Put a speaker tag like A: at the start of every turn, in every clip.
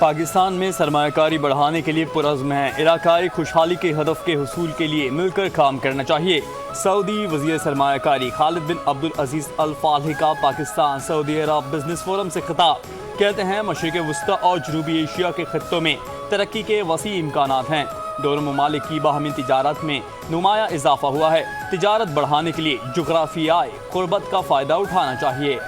A: پاکستان میں سرمایہ کاری بڑھانے کے لیے پرعزم ہیں۔ علاقائی خوشحالی کے ہدف کے حصول کے لیے مل کر کام کرنا چاہیے۔ سعودی وزیر سرمایہ کاری خالد بن عبدالعزیز الفالح کا پاکستان سعودی عرب بزنس فورم سے خطاب۔ کہتے ہیں مشرق وسطی اور جنوبی ایشیا کے خطوں میں ترقی کے وسیع امکانات ہیں۔ دونوں ممالک کی باہمی تجارت میں نمایاں اضافہ ہوا ہے۔ تجارت بڑھانے کے لیے جغرافیائی قربت کا فائدہ اٹھانا چاہیے۔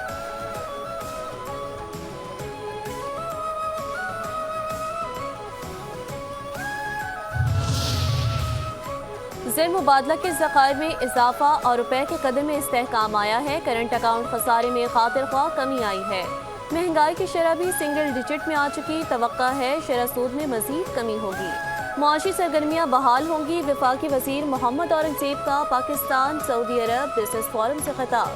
B: زر مبادلہ کے ذخائر میں اضافہ اور روپے کے قدر میں استحکام آیا ہے۔ کرنٹ اکاؤنٹ خسارے میں خاطر خواہ کمی آئی ہے۔ مہنگائی کی شرح بھی سنگل ڈیجٹ میں آ چکی، توقع ہے شرح سود میں مزید کمی ہوگی۔ معاشی سرگرمیاں بحال ہوں گی۔ وفاقی وزیر محمد اورنگزیب کا پاکستان سعودی عرب بزنس فورم سے خطاب۔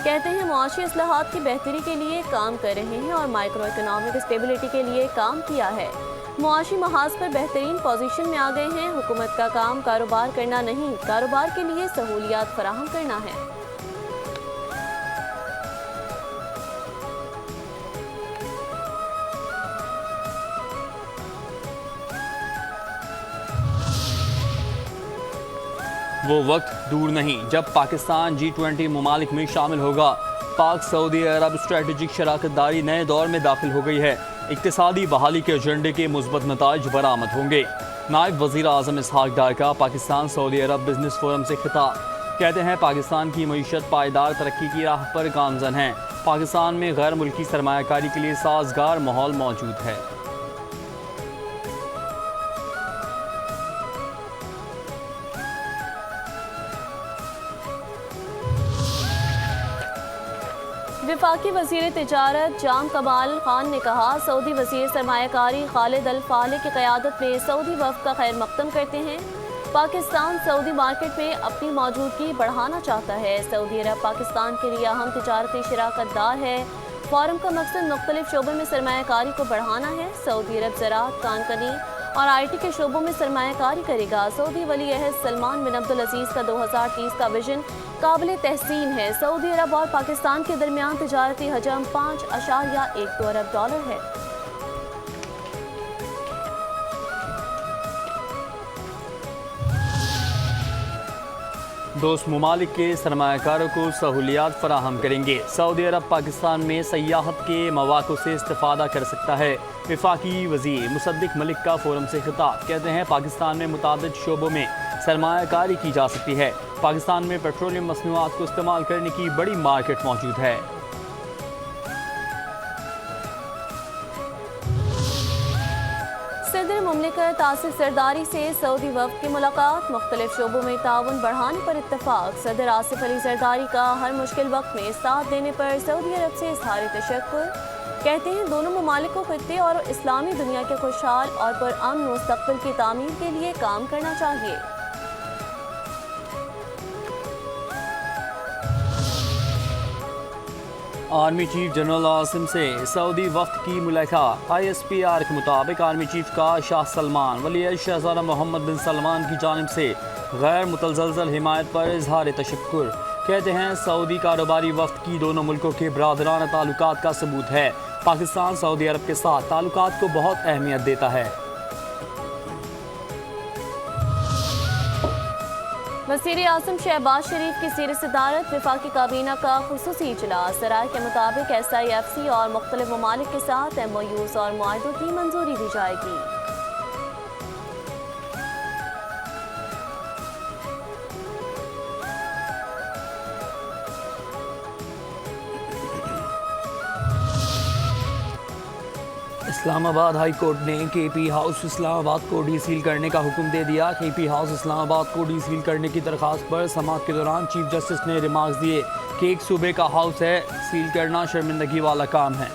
B: کہتے ہیں معاشی اصلاحات کی بہتری کے لیے کام کر رہے ہیں اور مائکرو اکنامک اسٹیبلٹی کے لیے کام کیا ہے۔ معاشی محاذ پر بہترین پوزیشن میں آ گئے ہیں۔ حکومت کا کام کاروبار کرنا نہیں، کاروبار کے لیے سہولیات فراہم کرنا ہے۔
A: وہ وقت دور نہیں جب پاکستان G20 ممالک میں شامل ہوگا۔ پاک سعودی عرب اسٹریٹجک شراکت داری نئے دور میں داخل ہو گئی ہے۔ اقتصادی بحالی کے ایجنڈے کے مثبت نتائج برآمد ہوں گے۔ نائب وزیر اعظم اسحاق ڈار کا پاکستان سعودی عرب بزنس فورم سے خطاب۔ کہتے ہیں پاکستان کی معیشت پائیدار ترقی کی راہ پر گامزن ہے۔ پاکستان میں غیر ملکی سرمایہ کاری کے لیے سازگار ماحول موجود ہے۔
B: وفاقی وزیر تجارت جام کمال خان نے کہا سعودی وزیر سرمایہ کاری خالد الفالح کی قیادت میں سعودی وفد کا خیر مقدم کرتے ہیں۔ پاکستان سعودی مارکیٹ میں اپنی موجودگی بڑھانا چاہتا ہے۔ سعودی عرب پاکستان کے لیے اہم تجارتی شراکت دار ہے۔ فورم کا مقصد مختلف شعبوں میں سرمایہ کاری کو بڑھانا ہے۔ سعودی عرب زراعت، کان کنی اور IT کے شعبوں میں سرمایہ کاری کرے گا۔ سعودی ولی عہد سلمان بن عبدالعزیز کا 2030 کا ویژن قابل تحسین ہے۔ سعودی عرب اور پاکستان کے درمیان تجارتی حجم $5.12 ارب ہے۔
A: دوست ممالک کے سرمایہ کاروں کو سہولیات فراہم کریں گے۔ سعودی عرب پاکستان میں سیاحت کے مواقع سے استفادہ کر سکتا ہے۔ وفاقی وزیر مصدق ملک کا فورم سے خطاب۔ کہتے ہیں پاکستان میں متعدد شعبوں میں سرمایہ کاری کی جا سکتی ہے۔ پاکستان میں پیٹرولیم مصنوعات کو استعمال کرنے کی بڑی مارکیٹ موجود ہے۔
B: صدر مملکت آصف زرداری سے سعودی وفد کی ملاقات۔ مختلف شعبوں میں تعاون بڑھانے پر اتفاق۔ صدر آصف علی زرداری کا ہر مشکل وقت میں ساتھ دینے پر سعودی عرب سے اظہار تشکر۔ کہتے ہیں دونوں ممالک کو خطے اور اسلامی دنیا کے خوشحال اور پرامن مستقبل کی تعمیر کے لیے کام کرنا چاہیے۔
A: آرمی چیف جنرل عاصم سے سعودی وفد کی ملاقات۔ ISPR کے مطابق آرمی چیف کا شاہ سلمان ولی عہد شہزادہ محمد بن سلمان کی جانب سے غیر متزلزل حمایت پر اظہار تشکر۔ کہتے ہیں سعودی کاروباری وفد کی دونوں ملکوں کے برادرانہ تعلقات کا ثبوت ہے۔ پاکستان سعودی عرب کے ساتھ تعلقات کو بہت اہمیت دیتا ہے۔
B: وزیر اعظم شہباز شریف کی زیر صدارت وفاقی کابینہ کا خصوصی اجلاس۔ ذرائع کے مطابق SIFC اور مختلف ممالک کے ساتھ MOUs اور معاہدوں کی منظوری دی جائے گی۔
A: اسلام آباد ہائی کورٹ نے KP ہاؤس اسلام آباد کو ڈی سیل کرنے کا حکم دے دیا۔ KP ہاؤس اسلام آباد کو ڈی سیل کرنے کی درخواست پر سماعت کے دوران چیف جسٹس نے ریمارکس دیے کہ ایک صوبے کا ہاؤس ہے، سیل کرنا شرمندگی والا کام ہے۔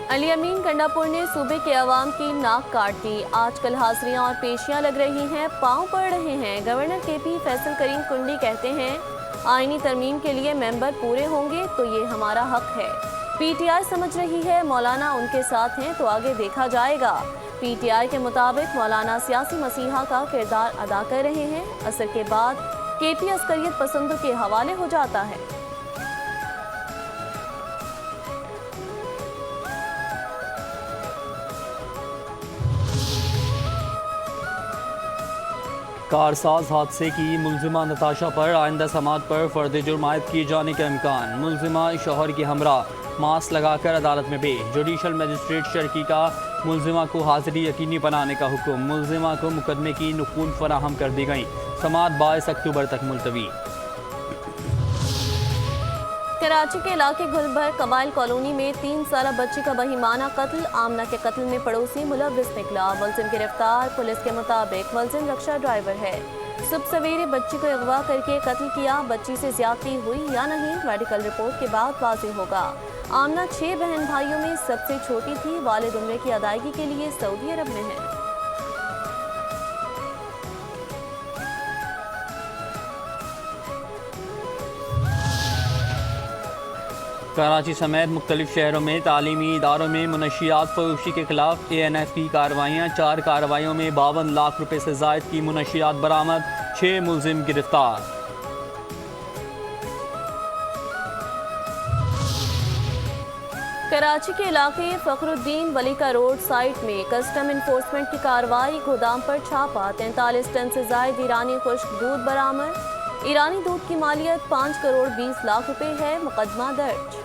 B: علی امین کنڈاپور نے صوبے کے عوام کی ناک کاٹ دی۔ آج کل حاضریاں اور پیشیاں لگ رہی ہیں، پاؤں پڑ رہے ہیں۔ گورنر KP فیصل کریم کنڈی کہتے ہیں آئینی ترمیم کے لیے ممبر پورے ہوں گے تو یہ ہمارا حق ہے۔ PTI سمجھ رہی ہے مولانا ان کے ساتھ ہیں تو آگے دیکھا جائے گا۔ PTI کے مطابق مولانا سیاسی مسیحا کا کردار ادا کر رہے ہیں۔ عصر کے بعد KP عسکریت پسندوں کے حوالے ہو جاتا ہے۔
A: کارساز حادثے کی ملزمہ نتاشا پر آئندہ سماعت پر فرد جرم عائد کیے جانے کا امکان، ملزمہ شوہر کے ہمراہ ماسک لگا کر عدالت میں پیش، جوڈیشل مجسٹریٹ شرکی کا ملزمہ کو حاضری یقینی بنانے کا حکم، ملزمہ کو مقدمے کی نقول فراہم کر دی گئیں، سماعت 22 اکتوبر تک ملتوی۔
B: کراچی کے علاقے گلبر قبائل کالونی میں 3 سالہ بچی کا بہیمانہ قتل، آمنہ کے قتل میں پڑوسی ملوث نکلا، ملزم گرفتار، پولیس کے مطابق ملزم رکشہ ڈرائیور ہے۔ صبح سویرے بچی کو اغوا کر کے قتل کیا، بچی سے زیادتی ہوئی یا نہیں میڈیکل رپورٹ کے بعد واضح ہوگا۔ آمنہ 6 بہن بھائیوں میں سب سے چھوٹی تھی، والد عمرے کی ادائیگی کے لیے سعودی عرب میں ہیں۔
A: کراچی سمیت مختلف شہروں میں تعلیمی اداروں میں منشیات فروشی کے خلاف ANF کی کارروائیاں، 4 کارروائیوں میں 52 لاکھ روپے سے زائد کی منشیات برآمد، 6 ملزم گرفتار۔
B: کراچی کے علاقے فخر الدین ولی کا روڈ سائٹ میں کسٹم انفورسمنٹ کی کارروائی، گودام پر چھاپا، 43 ٹن سے زائد ایرانی خشک دودھ برآمد، ایرانی دودھ کی مالیت 5 کروڑ 20 لاکھ روپے ہے، مقدمہ درج۔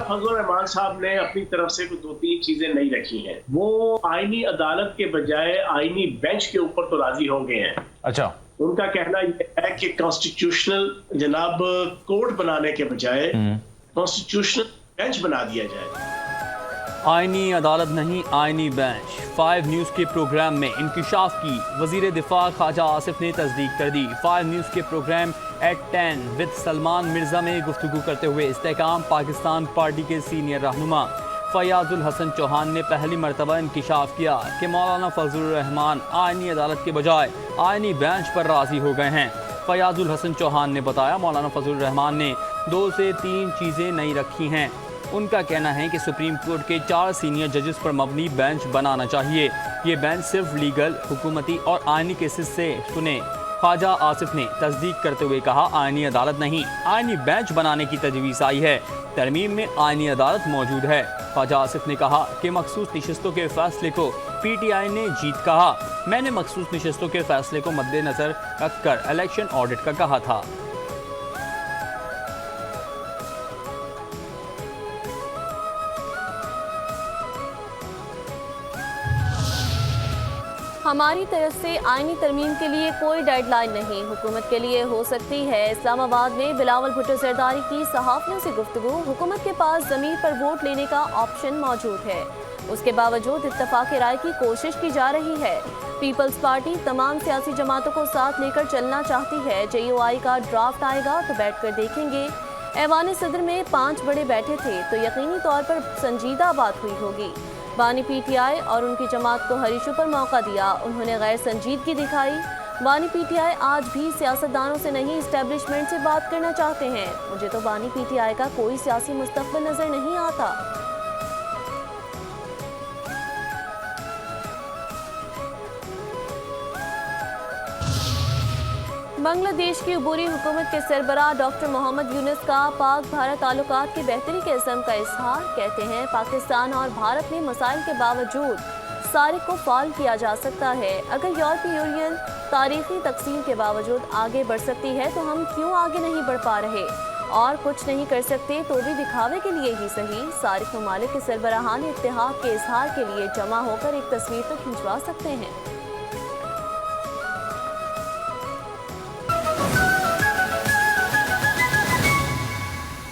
C: فضل الرحمان صاحب نے اپنی طرف سے 2-3 چیزیں نہیں رکھی ہیں، وہ آئینی عدالت کے بجائے آئینی بینچ کے اوپر تو راضی ہو گئے ہیں۔
A: اچھا،
C: ان کا کہنا یہ ہے کہ کانسٹیٹیوشنل جناب کوڈ بنانے کے بجائے کانسٹیٹیوشنل بینچ بنا دیا جائے۔
A: آئینی عدالت نہیں، آئینی بینچ، 5 نیوز کے پروگرام میں انکشاف کی وزیر دفاع خواجہ آصف نے تصدیق کر دی۔ 5 نیوز کے programme at 10 with Salman Mirza میں گفتگو کرتے ہوئے استحکام پاکستان پارٹی کے سینئر رہنما فیاض الحسن چوہان نے پہلی مرتبہ انکشاف کیا کہ مولانا فضل الرحمان آئینی عدالت کے بجائے آئینی بینچ پر راضی ہو گئے ہیں۔ فیاض الحسن چوہان نے بتایا مولانا فضل الرحمان نے 2 سے 3 چیزیں نہیں رکھی ہیں۔ ان کا کہنا ہے کہ سپریم کورٹ کے 4 سینئر ججز پر مبنی بینچ بنانا چاہیے، یہ بینچ صرف لیگل، حکومتی اور آئینی کیسز سے سنے۔ خواجہ آصف نے تصدیق کرتے ہوئے کہا آئینی عدالت نہیں، آئینی بینچ بنانے کی تجویز آئی ہے، ترمیم میں آئینی عدالت موجود ہے۔ خواجہ آصف نے کہا کہ مخصوص نشستوں کے فیصلے کو PTI نے جیت کہا، میں نے مخصوص نشستوں کے فیصلے کو مد نظر رکھ کر الیکشن آڈٹ کا کہا تھا۔
B: ہماری طرف سے آئینی ترمیم کے لیے کوئی ڈیڈ لائن نہیں، حکومت کے لیے ہو سکتی ہے۔ اسلام آباد میں بلاول بھٹو زرداری کی صحافیوں سے گفتگو، حکومت کے پاس ضمیر پر ووٹ لینے کا آپشن موجود ہے، اس کے باوجود اتفاق رائے کی کوشش کی جا رہی ہے۔ پیپلز پارٹی تمام سیاسی جماعتوں کو ساتھ لے کر چلنا چاہتی ہے، JOI کا ڈرافٹ آئے گا تو بیٹھ کر دیکھیں گے۔ ایوان صدر میں 5 بڑے بیٹھے تھے تو یقینی طور پر سنجیدہ بات ہوئی ہوگی۔ بانی PTI اور ان کی جماعت کو ہر ایشو پر موقع دیا، انہوں نے غیر سنجیدگی دکھائی۔ بانی PTI آج بھی سیاستدانوں سے نہیں اسٹیبلشمنٹ سے بات کرنا چاہتے ہیں، مجھے تو بانی PTI کا کوئی سیاسی مستقبل نظر نہیں آتا۔ بنگلہ دیش کی عبوری حکومت کے سربراہ ڈاکٹر محمد یونس کا پاک بھارت تعلقات کی بہتری کے عزم کا اظہار، کہتے ہیں پاکستان اور بھارت میں مسائل کے باوجود سارق کو فعال کیا جا سکتا ہے۔ اگر یورپی یونین تاریخی تقسیم کے باوجود آگے بڑھ سکتی ہے تو ہم کیوں آگے نہیں بڑھ پا رہے؟ اور کچھ نہیں کر سکتے تو بھی دکھاوے کے لیے ہی صحیح، سارق ممالک کے سربراہان اتحاد کے اظہار کے لیے جمع ہو کر ایک تصویر تو کھنچوا سکتے ہیں۔